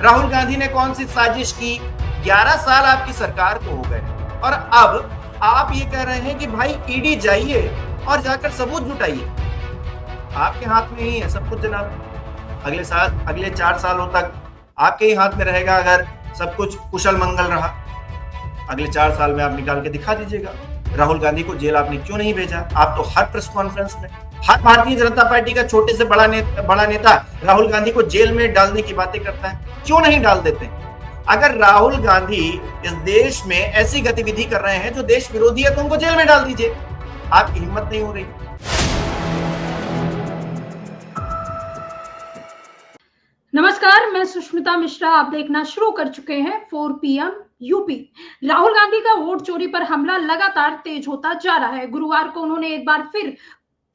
राहुल गांधी ने कौन सी साजिश की? 11 साल आपकी सरकार को हो गए और अब आप ये कह रहे हैं कि भाई ईडी जाइए और जाकर सबूत जुटाइए। आपके हाथ में ही है सब कुछ जनाब। अगले 4 सालों तक आपके ही हाथ में रहेगा अगर सब कुछ कुशल मंगल रहा। अगले 4 साल में आप निकाल के दिखा दीजिएगा। राहुल गांधी को जेल आपने क्यों नहीं भेजा? आप तो हर प्रेस कॉन्फ्रेंस में हर भारतीय जनता पार्टी का छोटे से बड़ा नेता राहुल गांधी को जेल में डालने की बातें करता है। क्यों नहीं डाल देते? अगर राहुल गांधी इस देश में ऐसी गतिविधि कर रहे हैं जो देश विरोधी है तो उनको जेल में डाल दीजिए। आपकी हिम्मत नहीं हो रही। नमस्कार, मैं सुष्मिता मिश्रा। आप देखना शुरू कर चुके हैं 4 PM यूपी। राहुल गांधी का वोट चोरी पर हमला लगातार तेज होता जा रहा है। गुरुवार को उन्होंने एक बार फिर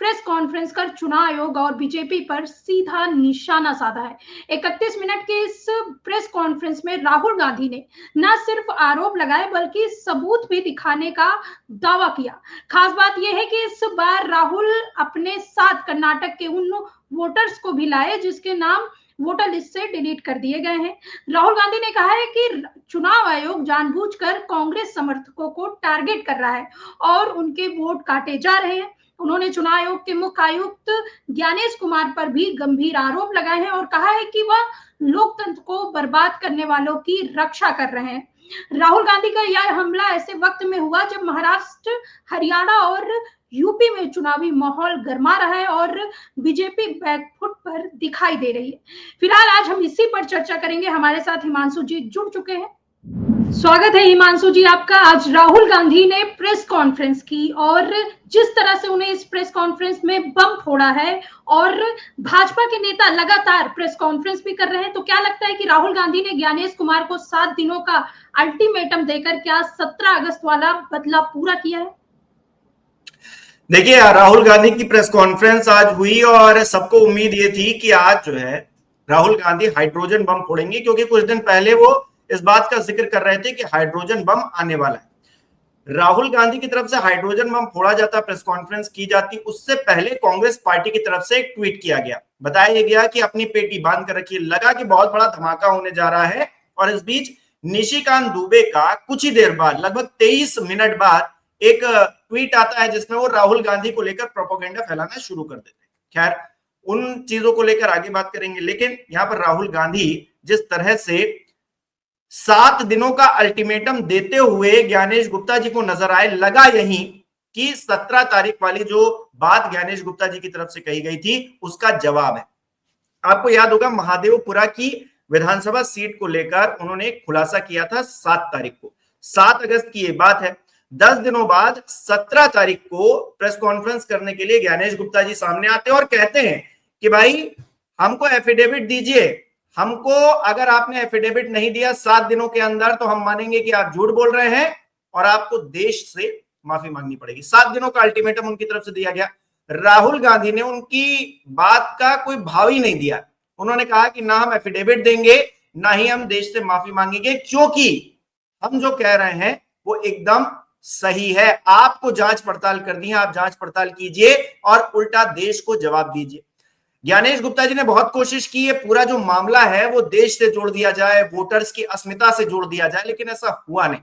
प्रेस कॉन्फ्रेंस कर चुनाव आयोग और बीजेपी पर सीधा निशाना साधा है। 31 मिनट के इस प्रेस कॉन्फ्रेंस में राहुल गांधी ने न सिर्फ आरोप लगाए बल्कि सबूत भी दिखाने का दावा किया। खास बात यह है कि इस बार राहुल अपने साथ कर्नाटक के उन वोटर्स को भी लाए जिसके नाम वोटर लिस्ट से डिलीट कर दिए गए हैं। राहुल गांधी ने कहा है कि चुनाव आयोग जानबूझकर कांग्रेस समर्थकों को टारगेट कर रहा है और उनके वोट काटे जा रहे हैं। उन्होंने चुनाव आयोग के मुख्य आयुक्त ज्ञानेश कुमार पर भी गंभीर आरोप लगाए हैं और कहा है कि वह लोकतंत्र को बर्बाद करने वालों की रक्षा कर रहे हैं। राहुल गांधी का यह हमला ऐसे वक्त में हुआ जब महाराष्ट्र, हरियाणा और यूपी में चुनावी माहौल गर्मा रहा है और बीजेपी बैकफुट पर दिखाई दे रही है। फिलहाल आज हम इसी पर चर्चा करेंगे। हमारे साथ हिमांशु जी जुड़ चुके हैं। स्वागत है हिमांशु जी आपका। आज राहुल गांधी ने प्रेस कॉन्फ्रेंस की और जिस तरह से उन्हें इस प्रेस कॉन्फ्रेंस में बम फोड़ा है और भाजपा के नेता लगातार प्रेस कॉन्फ्रेंस भी कर रहे हैं, तो क्या लगता है कि राहुल गांधी ने ज्ञानेश कुमार को 7 दिनों का अल्टीमेटम देकर क्या 17 अगस्त वाला बदला पूरा किया है? देखिए, राहुल गांधी की प्रेस कॉन्फ्रेंस आज हुई और सबको उम्मीद ये थी कि आज जो है राहुल गांधी हाइड्रोजन बम फोड़ेंगे, क्योंकि कुछ दिन पहले वो इस बात का जिक्र कर रहे थे कि हाइड्रोजन बम आने वाला है। राहुल गांधी की तरफ से हाइड्रोजन बम फोड़ा जाता, प्रेस कॉन्फ्रेंस की जाती, उससे पहले कांग्रेस पार्टी की तरफ से एक ट्वीट किया गया। बताया गया कि अपनी पेटी बांध कर रखिए, लगा कि बहुत बड़ा धमाका होने जा रहा है। और इस बीच निशिकांत दुबे का कुछ ही देर बाद, लगभग 23 मिनट बाद एक ट्वीट आता है जिसमें वो राहुल गांधी को लेकर प्रोपेगेंडा फैलाना शुरू कर देते हैं। खैर, उन चीजों को लेकर आगे बात करेंगे, लेकिन यहां पर राहुल गांधी जिस तरह से 7 दिनों का अल्टीमेटम देते हुए ज्ञानेश गुप्ता जी को नजर आए, लगा यही कि 17 तारीख वाली जो बात ज्ञानेश गुप्ता जी की तरफ से कही गई थी उसका जवाब है। आपको याद होगा, महादेवपुरा की विधानसभा सीट को लेकर उन्होंने एक खुलासा किया था 7 तारीख को। 7 अगस्त की ये बात है। 10 दिनों बाद 17 तारीख को प्रेस कॉन्फ्रेंस करने के लिए ज्ञानेश गुप्ता जी सामने आते हैं और कहते हैं कि भाई हमको एफिडेविट दीजिए, हमको अगर आपने एफिडेविट नहीं दिया 7 दिनों के अंदर तो हम मानेंगे कि आप झूठ बोल रहे हैं और आपको देश से माफी मांगनी पड़ेगी। 7 दिनों का अल्टीमेटम उनकी तरफ से दिया गया। राहुल गांधी ने उनकी बात का कोई भाव ही नहीं दिया। उन्होंने कहा कि ना हम एफिडेविट देंगे ना ही हम देश से माफी मांगेंगे, क्योंकि हम जो कह रहे हैं वो एकदम सही है। आपको जांच पड़ताल करनी है, आप जांच पड़ताल कीजिए और उल्टा देश को जवाब दीजिए। ज्ञानेश गुप्ता जी ने बहुत कोशिश की है पूरा जो मामला है वो देश से जोड़ दिया जाए, वोटर्स की अस्मिता से जोड़ दिया जाए, लेकिन ऐसा हुआ नहीं।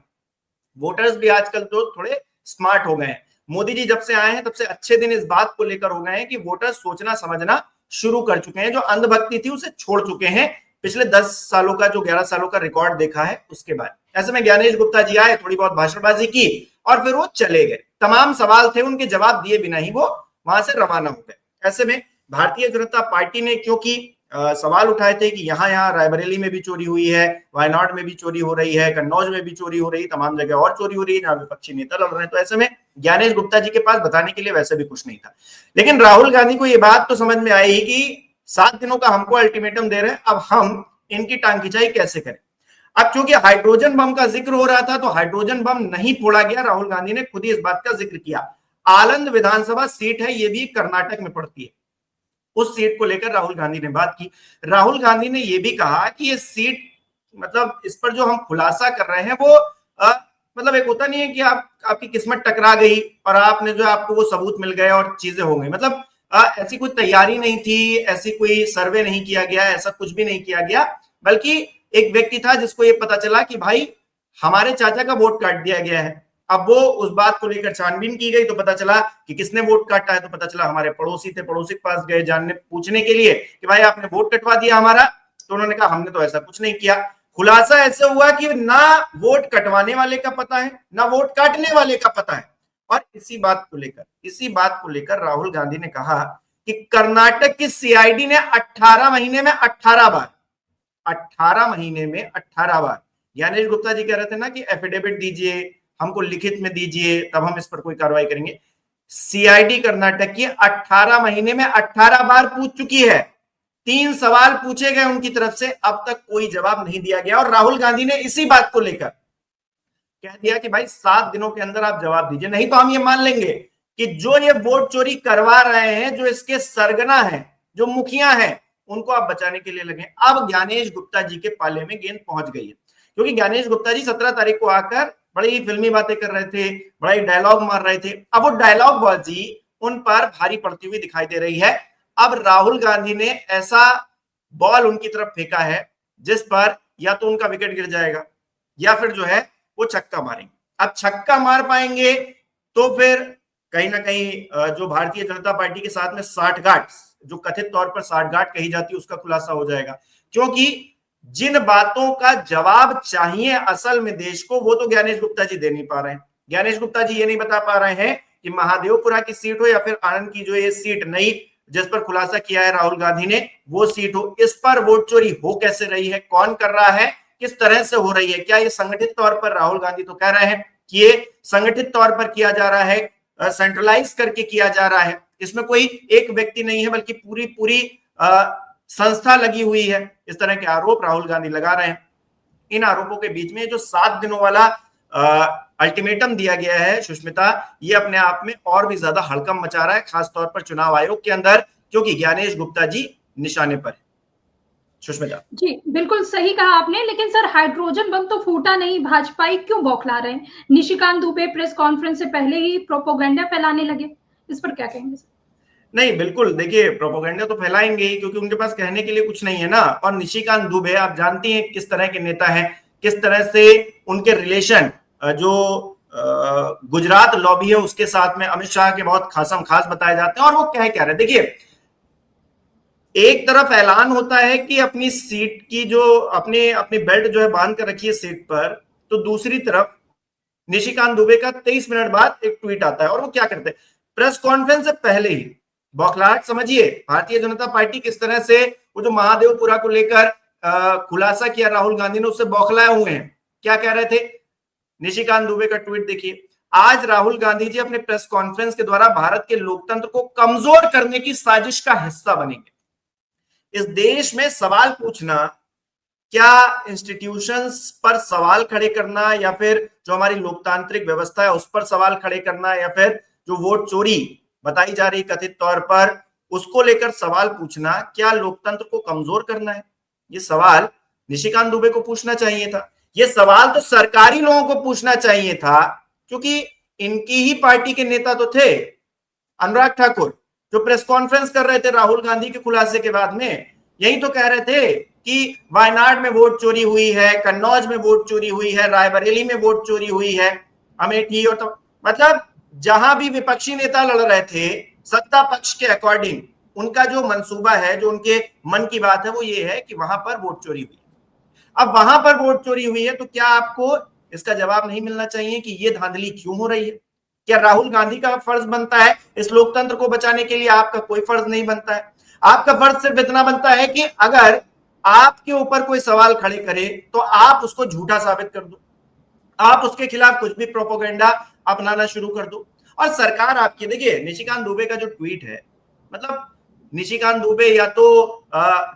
वोटर्स भी आजकल तो थोड़े स्मार्ट हो गए हैं। मोदी जी जब से आए हैं तब से अच्छे दिन इस बात को लेकर हो गए हैं कि वोटर्स सोचना समझना शुरू कर चुके हैं। जो अंधभक्ति थी उसे छोड़ चुके हैं पिछले 10 सालों का, जो 11 सालों का रिकॉर्ड देखा है उसके बाद। ऐसे में ज्ञानेश गुप्ता जी आए, थोड़ी बहुत भाषणबाजी की और फिर वो चले गए। तमाम सवाल थे, उनके जवाब दिए बिना ही वो वहां से रवाना हो गए। ऐसे में भारतीय जनता पार्टी ने क्योंकि सवाल उठाए थे कि यहाँ रायबरेली में भी चोरी हुई है, वायनाड में भी चोरी हो रही है, कन्नौज में भी चोरी हो रही है, तमाम जगह और चोरी हो रही है जहां विपक्षी नेता लड़ रहे हैं, तो ऐसे में ज्ञानेश गुप्ता जी के पास बताने के लिए वैसे भी कुछ नहीं था। लेकिन राहुल गांधी को ये बात तो समझ में आई कि 7 दिनों का हमको अल्टीमेटम दे रहे हैं, अब हम इनकी टांग खिंचाई कैसे करें। अब चूंकि हाइड्रोजन बम का जिक्र हो रहा था तो हाइड्रोजन बम नहीं फोड़ा गया। राहुल गांधी ने खुद ही इस बात का जिक्र किया। आलंद विधानसभा सीट है, ये भी कर्नाटक में पड़ती है। उस सीट को लेकर राहुल गांधी ने बात की। राहुल गांधी ने यह भी कहा कि ये सीट, मतलब इस पर जो हम खुलासा कर रहे हैं वो मतलब एक होता नहीं है कि आपकी किस्मत टकरा गई और आपने जो आपको वो सबूत मिल गए और चीजें हो गई। मतलब ऐसी कोई तैयारी नहीं थी, ऐसी कोई सर्वे नहीं किया गया, ऐसा कुछ भी नहीं किया गया, बल्कि एक व्यक्ति था जिसको ये पता चला कि भाई हमारे चाचा का वोट काट दिया गया है। अब वो उस बात को लेकर छानबीन की गई तो पता चला कि किसने वोट काटा है, तो पता चला हमारे पड़ोसी थे। पड़ोसी के पास गए जानने पूछने के लिए कि भाई आपने वोट कटवा दिया हमारा, तो उन्होंने कहा हमने तो ऐसा कुछ नहीं किया। खुलासा ऐसे हुआ कि ना वोट कटवाने वाले का पता है ना वोट काटने वाले का पता है। और इसी बात को लेकर राहुल गांधी ने कहा कि कर्नाटक की सीआईडी ने 18 महीने में 18 बार ज्ञानेश गुप्ता जी कह रहे थे ना कि एफिडेविट दीजिए, हमको लिखित में दीजिए, तब हम इस पर कोई कार्रवाई करेंगे। सीआईडी कर्नाटक की 18 महीने में 18 बार पूछ चुकी है। 3 सवाल पूछे गए उनकी तरफ से, अब तक कोई जवाब नहीं दिया गया। और राहुल गांधी ने इसी बात को लेकर कह दिया कि भाई 7 दिनों के अंदर आप जवाब दीजिए, नहीं तो हम ये मान लेंगे कि जो ये वोट चोरी करवा रहे हैं, जो इसके सरगना हैं, जो मुखिया हैं, उनको आप बचाने के लिए लगे। अब ज्ञानेश गुप्ता जी के पाले में गेंद पहुंच गई है, क्योंकि ज्ञानेश गुप्ता जी 17 तारीख को आकर बड़ी ही फिल्मी बातें कर रहे थे, बड़ा ही डायलॉग मार रहे थे। अब वो डायलॉग बाजी उन पर भारी पड़ती हुई दिखाई दे रही है। अब राहुल गांधी ने ऐसा बॉल उनकी तरफ फेंका है जिस पर या तो उनका विकेट गिर जाएगा या फिर जो है वो छक्का मारेंगे। अब छक्का मार पाएंगे तो फिर कहीं ना कहीं जो भारतीय जनता पार्टी के साथ में साठगांठ, जो कथित तौर पर साठगांठ कही जाती है, उसका खुलासा हो जाएगा। क्योंकि जिन बातों का जवाब चाहिए असल में देश को, वो तो ज्ञानेश गुप्ता जी दे नहीं पा रहे हैं। ज्ञानेश गुप्ता जी ये नहीं बता पा रहे हैं कि महादेवपुरा की सीट हो या फिर आनंद की जो ये सीट नई जिस पर खुलासा किया है राहुल गांधी ने, वो सीट हो, इस पर वोट चोरी हो कैसे रही है, कौन कर रहा है, किस तरह से हो रही है। क्या ये संगठित तौर पर, राहुल गांधी तो कह रहे हैं कि ये संगठित तौर पर किया जा रहा है, सेंट्रलाइज करके किया जा रहा है, इसमें कोई एक व्यक्ति नहीं है बल्कि पूरी संस्था लगी हुई है। इस तरह के आरोप राहुल गांधी लगा रहे हैं। इन आरोपों के बीच में जो 7 दिनों वाला अल्टीमेटम दिया गया है सुष्मिता, ये अपने आप में और भी ज्यादा हड़कंप मचा रहा है, खासतौर पर चुनाव आयोग के अंदर, क्योंकि ज्ञानेश गुप्ता जी निशाने पर है। सुष्मिता जी बिल्कुल सही कहा आपने, लेकिन सर हाइड्रोजन बम तो फूटा नहीं, भाजपाई क्यों बौखला रहे हैं? निशिकांत दुबे प्रेस कॉन्फ्रेंस से पहले ही प्रोपोगंडा फैलाने लगे, इस पर क्या कहेंगे सर? नहीं, बिल्कुल, देखिए प्रोपोगंडा तो फैलाएंगे ही, क्योंकि उनके पास कहने के लिए कुछ नहीं है ना। और निशिकांत दुबे आप जानती हैं किस तरह के नेता हैं, किस तरह से उनके रिलेशन जो गुजरात लॉबी है उसके साथ में अमित शाह के बहुत खासम खास बताए जाते हैं। और वो कह क्या रहे, देखिए एक तरफ ऐलान होता है कि अपनी सीट की जो अपनी अपनी बेल्ट जो है बांध कर रखिए सीट पर, तो दूसरी तरफ निशिकांत दुबे का 23 मिनट बाद एक ट्वीट आता है। और वो क्या करते हैं, प्रेस कॉन्फ्रेंस से पहले ही बौखलाहट, समझिए भारतीय जनता पार्टी किस तरह से वो जो महादेवपुरा को लेकर खुलासा किया राहुल गांधी ने, उससे बौखलाए हुए हैं। क्या कह रहे थे, निशिकांत दुबे का ट्वीट देखिए, आज राहुल गांधी जी अपने प्रेस कॉन्फ्रेंस के द्वारा भारत के लोकतंत्र को कमजोर करने की साजिश का हिस्सा बनेंगे। इस देश में सवाल पूछना, क्या इंस्टीट्यूशंस पर सवाल खड़े करना, या फिर जो हमारी लोकतांत्रिक व्यवस्था है उस पर सवाल खड़े करना, या फिर जो वोट चोरी बताई जा रही कथित तौर पर उसको लेकर सवाल पूछना, क्या लोकतंत्र को कमजोर करना है? ये सवाल निशिकांत दुबे को पूछना चाहिए था। ये सवाल तो सरकारी लोगों को पूछना चाहिए था, क्योंकि इनकी ही पार्टी के नेता तो थे अनुराग ठाकुर, जो प्रेस कॉन्फ्रेंस कर रहे थे राहुल गांधी के खुलासे के बाद में। यही तो कह रहे थे कि वायनाड में वोट चोरी हुई है, कन्नौज में वोट चोरी हुई है, रायबरेली में वोट चोरी हुई है, अमेठी, और तो मतलब जहां भी विपक्षी नेता लड़ रहे थे सत्ता पक्ष के अकॉर्डिंग, उनका जो मंसूबा है, जो उनके मन की बात है, वो ये है कि वहां पर वोट चोरी हुई। अब वहां पर वोट चोरी हुई है तो क्या आपको इसका जवाब नहीं मिलना चाहिए कि ये धांधली क्यों हो रही है? क्या राहुल गांधी का फर्ज बनता है इस लोकतंत्र को बचाने के लिए? आपका कोई फर्ज नहीं बनता है। आपका फर्ज सिर्फ इतना बनता है कि अगर आपके ऊपर कोई सवाल खड़े करे तो आप उसको झूठा साबित कर दो, आप उसके खिलाफ कुछ भी प्रोपोगंडा अपनाना शुरू कर दो। और सरकार आपकी, देखिए निशिकांत दुबे का जो ट्वीट है, मतलब निशिकांत दुबे या तो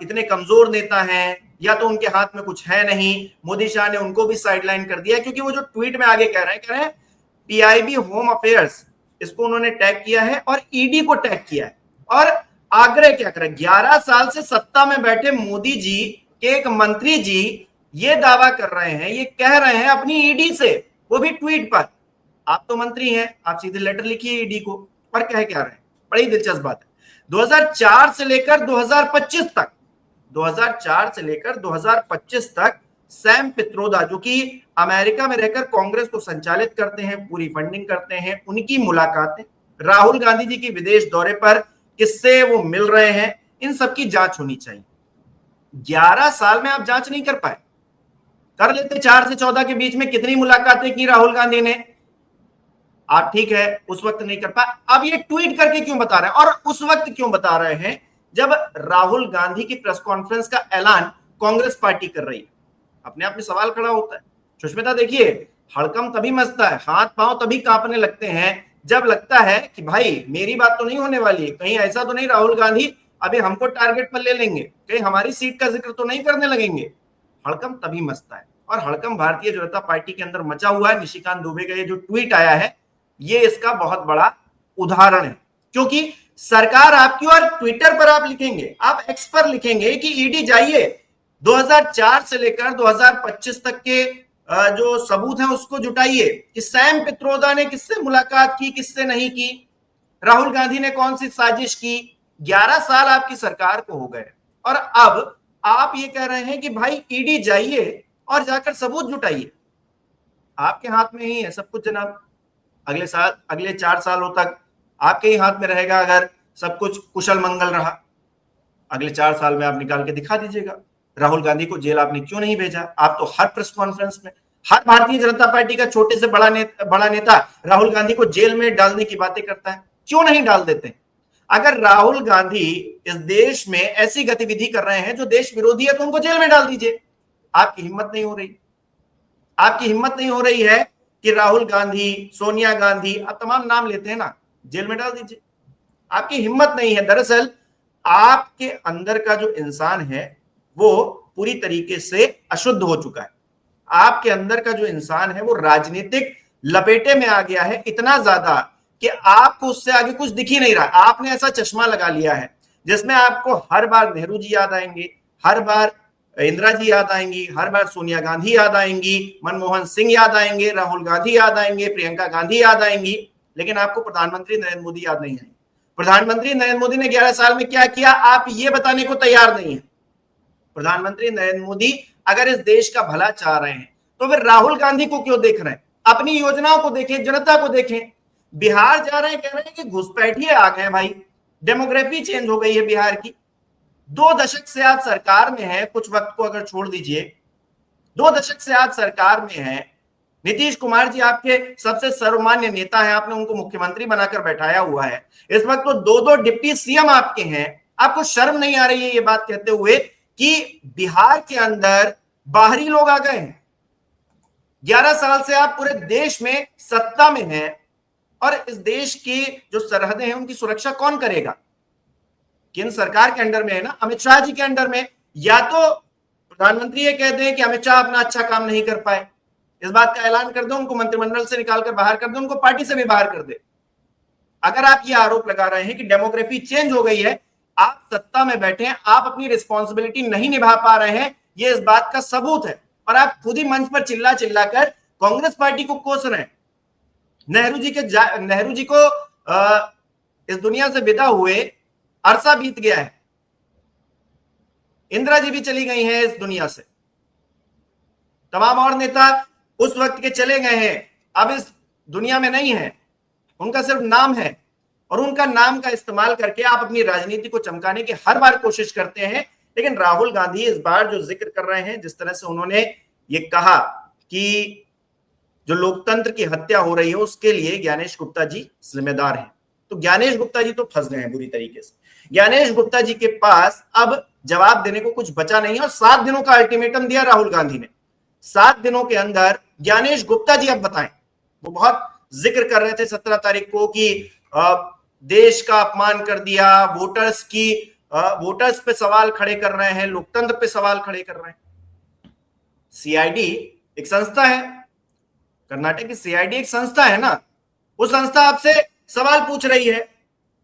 इतने कमजोर नेता हैं या तो उनके हाथ में कुछ है नहीं। मोदी शाह ने उनको भी साइडलाइन कर दिया, क्योंकि वो जो ट्वीट में आगे कह रहे हैं पीआईबी होम अफेयर्स, इसको उन्होंने टैग किया है और ईडी को टैग किया है। और आग्रह क्या करें, 11 साल से सत्ता में बैठे मोदी जी के एक मंत्री जी ये दावा कर रहे हैं, ये कह रहे हैं अपनी ईडी से, वो भी ट्वीट पर, आप तो मंत्री हैं, आप सीधे लेटर लिखिए ईडी को। और कह क्या रहे हैं, बड़ी दिलचस्प बात है, 2004 से लेकर 2025 तक 2004 से लेकर 2025 तक सैम पित्रोदा, जो कि अमेरिका में रहकर कांग्रेस को संचालित करते हैं, पूरी फंडिंग करते हैं, उनकी मुलाकातें, राहुल गांधी जी की विदेश दौरे पर किससे वो मिल रहे हैं, इन सब की जांच होनी चाहिए। 11 साल में आप जांच नहीं कर पाए। कर लेते 4 से 14 के बीच में कितनी मुलाकातें की राहुल गांधी ने, आप ठीक है उस वक्त नहीं कर पाए। अब ये ट्वीट करके क्यों बता रहे हैं, और उस वक्त क्यों बता रहे हैं जब राहुल गांधी की प्रेस कॉन्फ्रेंस का ऐलान कांग्रेस पार्टी कर रही है? अपने आप में सवाल खड़ा होता है। सुष्मिता देखिए, हड़कंप तभी मचता है, हाथ पांव तभी कांपने लगते हैं जब लगता है कि भाई मेरी बात तो नहीं होने वाली है, कहीं ऐसा तो नहीं राहुल गांधी अभी हमको टारगेट पर ले लेंगे, कहीं हमारी सीट का जिक्र तो नहीं करने लगेंगे। हड़कंप तभी मचता है, और हड़कंप भारतीय जनता पार्टी के अंदर मचा हुआ है। निशिकांत दुबे का ये जो ट्वीट आया है, ये इसका बहुत बड़ा उदाहरण है। क्योंकि सरकार आपकी, और ट्विटर पर आप लिखेंगे, आप एक्स पर लिखेंगे कि ईडी जाइए 2004 से लेकर 2025 तक के जो सबूत हैं उसको जुटाइए कि सैम पित्रोदा ने किससे मुलाकात की, किससे नहीं की, राहुल गांधी ने कौन सी साजिश की। 11 साल आपकी सरकार को हो गए, और अब आप ये कह रहे हैं कि भाई ईडी जाइए और जाकर सबूत जुटाइए। आपके हाथ में ही है सब कुछ जनाब। अगले साल, अगले 4 सालों तक आपके ही हाथ में रहेगा अगर सब कुछ कुशल मंगल रहा। अगले 4 साल में आप निकाल के दिखा दीजिएगा राहुल गांधी को जेल आपने क्यों नहीं भेजा। आप तो हर प्रेस कॉन्फ्रेंस में, हर भारतीय जनता पार्टी का छोटे से बड़ा नेता राहुल गांधी को जेल में डालने की बातें करता है, क्यों नहीं डाल देते? अगर राहुल गांधी इस देश में ऐसी गतिविधि कर रहे हैं जो देश विरोधी है, तो उनको जेल में डाल दीजिए। आपकी हिम्मत नहीं हो रही, आपकी हिम्मत नहीं हो रही है कि राहुल गांधी, सोनिया गांधी, आप तमाम नाम लेते हैं ना, जेल में डाल दीजिए। आपकी हिम्मत नहीं है। दरअसल आपके अंदर का जो इंसान है वो पूरी तरीके से अशुद्ध हो चुका है। आपके अंदर का जो इंसान है वो राजनीतिक लपेटे में आ गया है, इतना ज्यादा कि आपको उससे आगे कुछ दिख ही नहीं रहा। आपने ऐसा चश्मा लगा लिया है जिसमें आपको हर बार नेहरू जी याद आएंगे, हर बार इंदिरा जी याद आएंगी, हर बार सोनिया गांधी याद आएंगी, मनमोहन सिंह याद आएंगे, राहुल गांधी याद आएंगे, प्रियंका गांधी याद आएंगी, लेकिन आपको प्रधानमंत्री नरेंद्र मोदी याद नहीं आएंगे। प्रधानमंत्री नरेंद्र मोदी ने 11 साल में क्या किया, आप ये बताने को तैयार नहीं है। प्रधानमंत्री नरेंद्र मोदी अगर इस देश का भला चाह रहे हैं तो फिर राहुल गांधी को क्यों देख रहे हैं? अपनी योजनाओं को देखें, जनता को देखें। बिहार जा रहे हैं, कह रहे हैं कि घुसपैठिए आ गए भाई, डेमोग्राफी चेंज हो गई है बिहार की। 2 दशक से आप सरकार में हैं, कुछ वक्त को अगर छोड़ दीजिए, 2 दशक से आप सरकार में हैं। नीतीश कुमार जी आपके सबसे सर्वमान्य नेता हैं, आपने उनको मुख्यमंत्री बनाकर बैठाया हुआ है। इस वक्त तो 2-2 डिप्टी सीएम आपके हैं। आपको शर्म नहीं आ रही है ये बात कहते हुए कि बिहार के अंदर बाहरी लोग आ गए हैं? 11 साल से आप पूरे देश में सत्ता में हैं, और इस देश की जो सरहदें हैं उनकी सुरक्षा कौन करेगा? केंद्र सरकार के अंडर में है ना, अमित शाह जी के अंडर में। या तो प्रधानमंत्री ये कहते हैं कि अमित शाह अपना अच्छा काम नहीं कर पाए, इस बात का ऐलान कर दो, उनको मंत्रिमंडल से निकालकर बाहर कर दो, उनको पार्टी से भी बाहर कर दे। अगर आप ये आरोप लगा रहे हैं कि डेमोग्राफी चेंज हो गई है, आप सत्ता में बैठे हैं, आप अपनी रिस्पॉन्सिबिलिटी नहीं निभा पा रहे हैं, ये इस बात का सबूत है। और आप खुद ही मंच पर चिल्ला चिल्लाकर कांग्रेस पार्टी को कोस रहे हैं। नेहरू जी को इस दुनिया से विदा हुए अरसा बीत गया है, इंदिरा जी भी चली गई हैं इस दुनिया से, तमाम और नेता उस वक्त के चले गए हैं, अब इस दुनिया में नहीं है, उनका सिर्फ नाम है। और उनका नाम का इस्तेमाल करके आप अपनी राजनीति को चमकाने की हर बार कोशिश करते हैं। लेकिन राहुल गांधी इस बार जो जिक्र कर रहे हैं, जिस तरह से उन्होंने ये कहा कि जो लोकतंत्र की हत्या हो रही है उसके लिए ज्ञानेश गुप्ता जी जिम्मेदार हैं, तो ज्ञानेश गुप्ता जी तो फंस गए हैं बुरी तरीके से। ज्ञानेश गुप्ता जी के पास अब जवाब देने को कुछ बचा नहीं है, और 7 दिनों का अल्टीमेटम दिया राहुल गांधी ने। 7 दिनों के अंदर ज्ञानेश गुप्ता जी अब बताएं। वो बहुत जिक्र कर रहे थे 17 तारीख को कि देश का अपमान कर दिया, वोटर्स पे सवाल खड़े कर रहे हैं, लोकतंत्र पे सवाल खड़े कर रहे हैं। सीआईडी एक संस्था है, कर्नाटक की सीआईडी एक संस्था है ना, वो संस्था आपसे सवाल पूछ रही है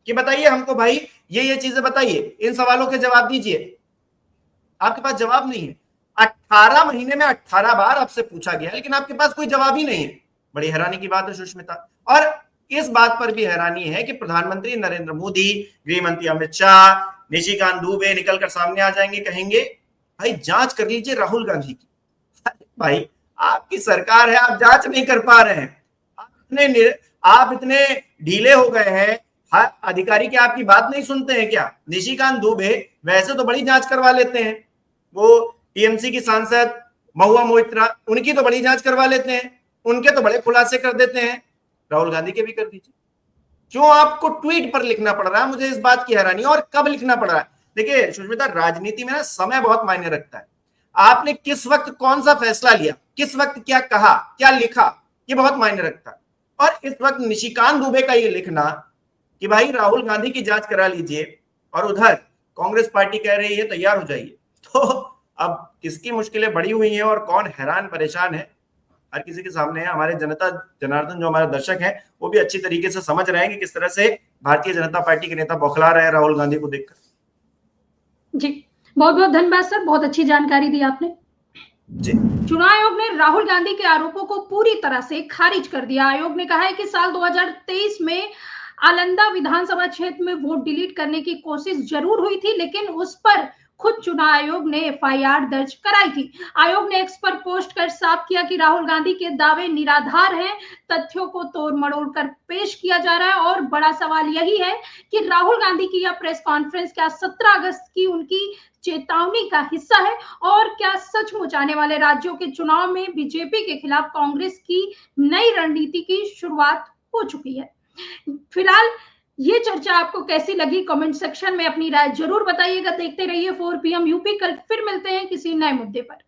कि बताइए हमको भाई ये चीजें बताइए, इन सवालों के जवाब दीजिए। आपके पास जवाब नहीं है। 18 महीने में 18 बार आपसे पूछा गया, लेकिन आपके पास कोई जवाब ही नहीं है। बड़ी हैरानी की बात है सुष्मिता। और इस बात पर भी हैरानी है कि प्रधानमंत्री नरेंद्र मोदी, गृह मंत्री अमित शाह, निशिकांत दुबे निकलकर सामने आ जाएंगे, कहेंगे भाई जांच कर लीजिए राहुल गांधी की, भाई आपकी सरकार है, आप जांच नहीं कर पा रहे हैं, आप इतने ढीले हो गए हैं, अधिकारी क्या आपकी बात नहीं सुनते हैं क्या? निशिकांत दुबे वैसे तो बड़ी जांच करवा लेते हैं, वो टीएमसी की सांसद महुआ मोइत्रा, उनकी तो बड़ी जांच करवा लेते हैं, उनके तो बड़े खुलासे कर देते हैं, राहुल गांधी के भी कर दीजिए। क्यों आपको ट्वीट पर लिखना पड़ रहा है? मुझे इस बात की हैरानी, और कब लिखना पड़ रहा है? देखिए सुष्मिता, राजनीति में ना समय बहुत मायने रखता है। आपने किस वक्त कौन सा फैसला लिया, किस वक्त क्या कहा, क्या लिखा, ये बहुत मायने रखता है। और इस वक्त निशिकांत दुबे का ये लिखना कि भाई राहुल गांधी की जांच करा लीजिए, और उधर कांग्रेस पार्टी कह रही है तैयार हो जाइए, तो अब किसकी मुश्किलें बड़ी हुई हैं और कौन हैरान परेशान है, हर किसी के सामने है। हमारे जनता जनार्दन, जो हमारे दर्शक हैं, वो भी अच्छी तरीके से समझ रहे हैं कि किस तरह से भारतीय जनता पार्टी के नेता बौखला रहे हैं राहुल गांधी को देखकर। जी, बहुत बहुत धन्यवाद सर, बहुत अच्छी जानकारी दी आपने। जी। चुनाव आयोग ने राहुल गांधी के आरोपों को पूरी तरह से खारिज कर दिया। आयोग ने कहा है कि साल 2023 में आलंदा विधानसभा क्षेत्र में वोट डिलीट करने की कोशिश जरूर हुई थी, लेकिन उस पर खुद चुनाव आयोग ने एफआईआर दर्ज कराई थी। आयोग ने एक्स पर पोस्ट कर साफ किया कि राहुल गांधी के दावे निराधार हैं, तथ्यों को तोड़ मड़ोड़ कर पेश किया जा रहा है। और बड़ा सवाल यही है कि राहुल गांधी की यह प्रेस कॉन्फ्रेंस क्या 17 अगस्त की उनकी चेतावनी का हिस्सा है, और क्या सचमुच आने वाले राज्यों के चुनाव में बीजेपी के खिलाफ कांग्रेस की नई रणनीति की शुरुआत हो चुकी है? फिलहाल ये चर्चा आपको कैसी लगी, कमेंट सेक्शन में अपनी राय जरूर बताइएगा। देखते रहिए 4 PM यूपी। कल फिर मिलते हैं किसी नए मुद्दे पर।